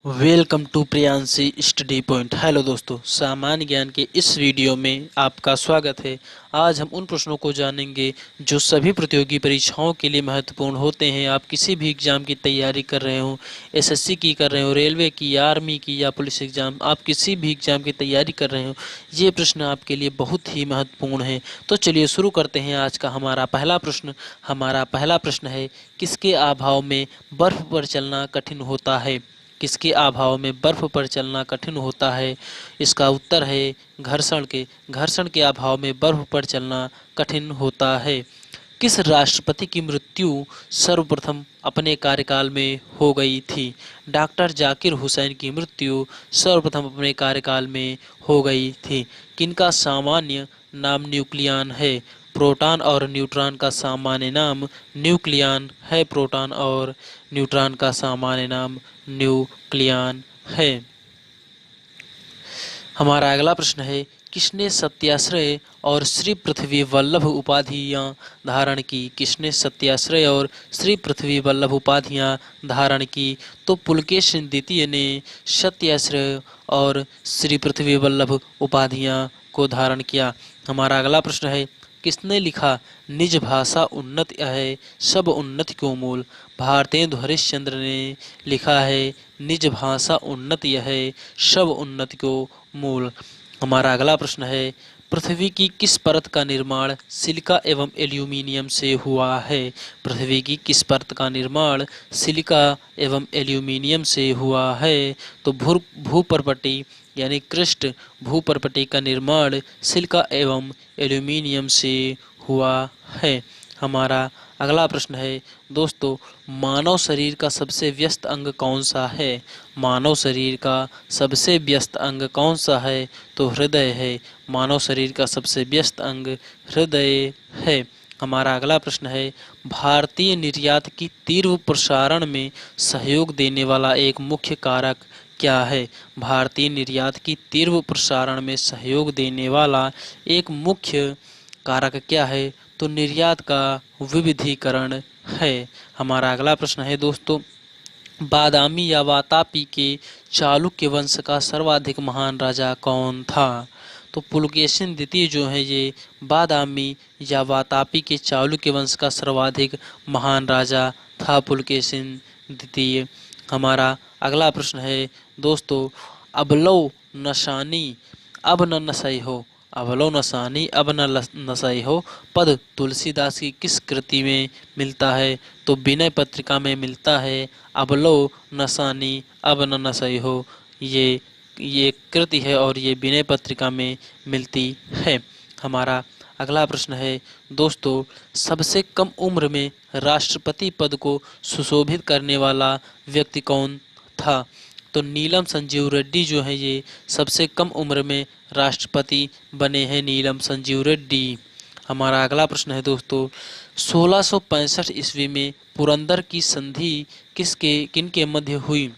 Welcome to Priyanshi study point. Hello दोस्तों, सामान्य ज्ञान के इस वीडियो में आपका स्वागत है। आज हम उन प्रश्नों को जानेंगे जो सभी प्रतियोगी परीक्षाओं के लिए महत्वपूर्ण होते हैं। आप किसी भी एग्जाम की तैयारी कर रहे हो, एसएससी की कर रहे हो, रेलवे की, आर्मी की या पुलिस एग्जाम, आप किसी भी एग्जाम की तैयारी कर रहे हो, ये प्रश्न आपके लिए बहुत ही महत्वपूर्ण है। तो चलिए शुरू करते हैं आज का हमारा पहला प्रश्न। हमारा पहला प्रश्न है, किसके अभाव में बर्फ पर चलना कठिन होता है? किसके अभाव में बर्फ पर चलना कठिन होता है? इसका उत्तर है घर्षण के अभाव में बर्फ पर चलना कठिन होता है। किस राष्ट्रपति की मृत्यु सर्वप्रथम अपने कार्यकाल में हो गई थी? डॉक्टर जाकिर हुसैन की मृत्यु सर्वप्रथम अपने कार्यकाल में हो गई थी। किनका सामान्य नाम न्यूक्लियन है? प्रोटॉन और न्यूट्रॉन का सामान्य नाम न्यूक्लियन है। प्रोटॉन और न्यूट्रॉन का सामान्य नाम न्यूक्लियन है। हमारा अगला प्रश्न है, किसने सत्याश्रय और श्री पृथ्वी वल्लभ उपाधियां धारण की? किसने सत्याश्रय और श्री पृथ्वी वल्लभ उपाधियां धारण की? तो पुलकेशिन द्वितीय ने सत्याश्रय और श्री पृथ्वी वल्लभ उपाधियां को धारण किया। हमारा अगला प्रश्न है, किसने लिखा निज भाषा उन्नत है सब उन्नति को मूल? भारतेंदु हरिश्चंद्र ने लिखा है निज भाषा उन्नति है सब उन्नति को मूल। हमारा अगला प्रश्न है, पृथ्वी की किस परत का निर्माण सिलिका एवं एल्यूमिनियम से हुआ है? पृथ्वी की किस परत का निर्माण सिलिका एवं एल्यूमिनियम से हुआ है? तो भूपर्पटी यानी क्रस्ट भूपर्पटी का निर्माण सिलिका एवं एल्यूमिनियम से हुआ है। हमारा अगला प्रश्न है दोस्तों, मानव शरीर का सबसे व्यस्त अंग कौन सा है? मानव शरीर का सबसे व्यस्त अंग कौन सा है? तो हृदय है। मानव शरीर का सबसे व्यस्त अंग हृदय है। हमारा अगला प्रश्न है, भारतीय निर्यात की तीव्र प्रसारण में सहयोग देने वाला एक मुख्य कारक क्या है? भारतीय निर्यात की तीव्र प्रसारण में सहयोग देने वाला एक मुख्य कारक क्या है? तो निर्यात का विविधीकरण है। हमारा अगला प्रश्न है दोस्तों, बादामी या वातापी के चालुक्य वंश का सर्वाधिक महान राजा कौन था? तो पुलकेशिन द्वितीय जो है ये बादामी या वातापी के चालुक्य वंश का सर्वाधिक महान राजा था पुलकेशिन द्वितीय। हमारा अगला प्रश्न है दोस्तों, अबलौ नशानी अब न नसई हो, अबलौ नशानी अब न नसई हो पद तुलसीदास की किस कृति में मिलता है? तो विनय पत्रिका में मिलता है। अबलौ नशानी अब न नसई हो ये कृति है और ये विनय पत्रिका में मिलती है। हमारा अगला प्रश्न है दोस्तों, सबसे कम उम्र में राष्ट्रपति पद को सुशोभित करने वाला व्यक्ति कौन था? तो नीलम संजीव रेड्डी जो है ये सबसे कम उम्र में राष्ट्रपति बने हैं, नीलम संजीव रेड्डी। हमारा अगला प्रश्न है दोस्तों, 1665 ईस्वी में पुरंदर की संधि किनके मध्य हुई?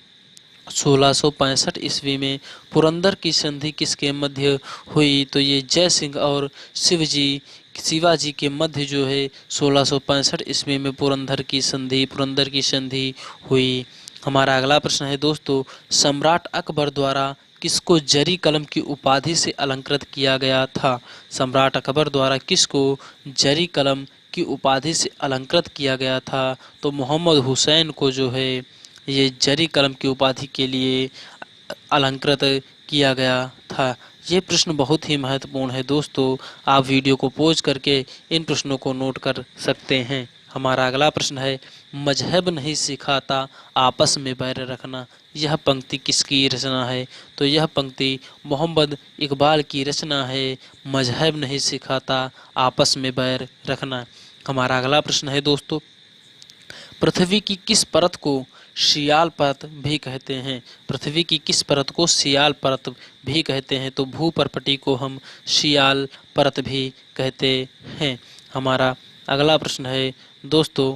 1665 ईस्वी में पुरंदर की संधि किसके मध्य हुई? तो ये जय सिंह और शिवाजी के मध्य जो है 1665 ईस्वी में पुरंदर की संधि हुई। हमारा अगला प्रश्न है दोस्तों, सम्राट अकबर द्वारा किसको जरी कलम की उपाधि से अलंकृत किया गया था? सम्राट अकबर द्वारा किसको जरी कलम की उपाधि से अलंकृत किया गया था? तो मोहम्मद हुसैन को जो है ये जरी कलम की उपाधि के लिए अलंकृत किया गया था। ये प्रश्न बहुत ही महत्वपूर्ण है दोस्तों, आप वीडियो को पॉज करके इन प्रश्नों को नोट कर सकते हैं। हमारा अगला प्रश्न है, मजहब नहीं सिखाता आपस में बैर रखना, यह पंक्ति किसकी रचना है? तो यह पंक्ति मोहम्मद इकबाल की रचना है, मजहब नहीं सिखाता आपस में बैर रखना। हमारा अगला प्रश्न है दोस्तों, पृथ्वी की किस परत को सियाल परत भी कहते हैं? पृथ्वी की किस परत को सियाल परत भी कहते हैं? तो भूपर्पटी को हम सियाल परत भी कहते हैं। हमारा अगला प्रश्न है दोस्तों,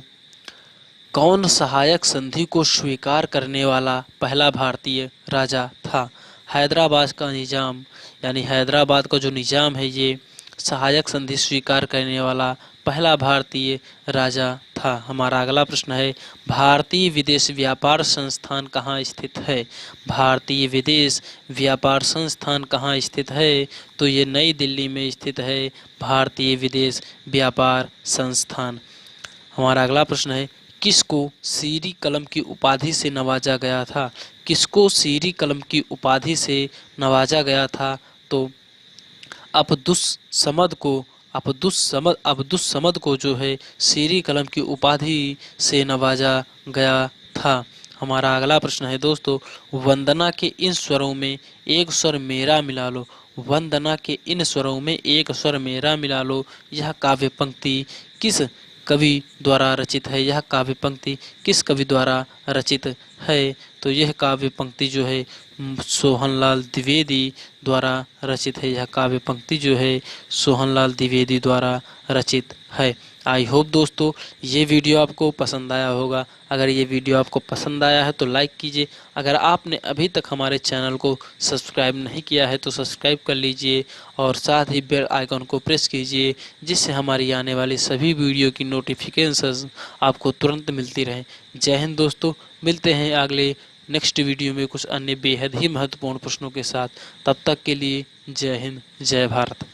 कौन सहायक संधि को स्वीकार करने वाला पहला भारतीय राजा था? हैदराबाद का निजाम यानी हैदराबाद का जो निजाम है ये सहायक संधि स्वीकार करने वाला पहला भारतीय राजा था। हमारा अगला प्रश्न है, भारतीय विदेश व्यापार संस्थान कहाँ स्थित है? भारतीय विदेश व्यापार संस्थान कहाँ स्थित है? तो ये नई दिल्ली में स्थित है भारतीय विदेश व्यापार संस्थान। हमारा अगला प्रश्न है, किसको सीरी कलम की उपाधि से नवाजा गया था? किसको सीरी कलम की उपाधि से नवाजा गया था? तो अब्दुस समद को जो है सीरी कलम की उपाधि से नवाजा गया था। हमारा अगला प्रश्न है दोस्तों, वंदना के इन स्वरों में एक स्वर मेरा मिला लो। वंदना के इन स्वरों में एक स्वर मेरा मिला लो, यह काव्य पंक्ति किस कवि द्वारा रचित है? यह काव्य पंक्ति किस कवि द्वारा रचित है? तो यह काव्य पंक्ति जो है सोहनलाल द्विवेदी द्वारा रचित है। यह काव्य पंक्ति जो है सोहनलाल द्विवेदी द्वारा रचित है। आई होप दोस्तों ये वीडियो आपको पसंद आया होगा। अगर ये वीडियो आपको पसंद आया है तो लाइक कीजिए। अगर आपने अभी तक हमारे चैनल को सब्सक्राइब नहीं किया है तो सब्सक्राइब कर लीजिए और साथ ही बेल आइकन को प्रेस कीजिए, जिससे हमारी आने वाली सभी वीडियो की नोटिफिकेशंस आपको तुरंत मिलती रहें। जय हिंद दोस्तों, मिलते हैं अगले नेक्स्ट वीडियो में कुछ अन्य बेहद ही महत्वपूर्ण प्रश्नों के साथ। तब तक के लिए जय हिंद, जय भारत।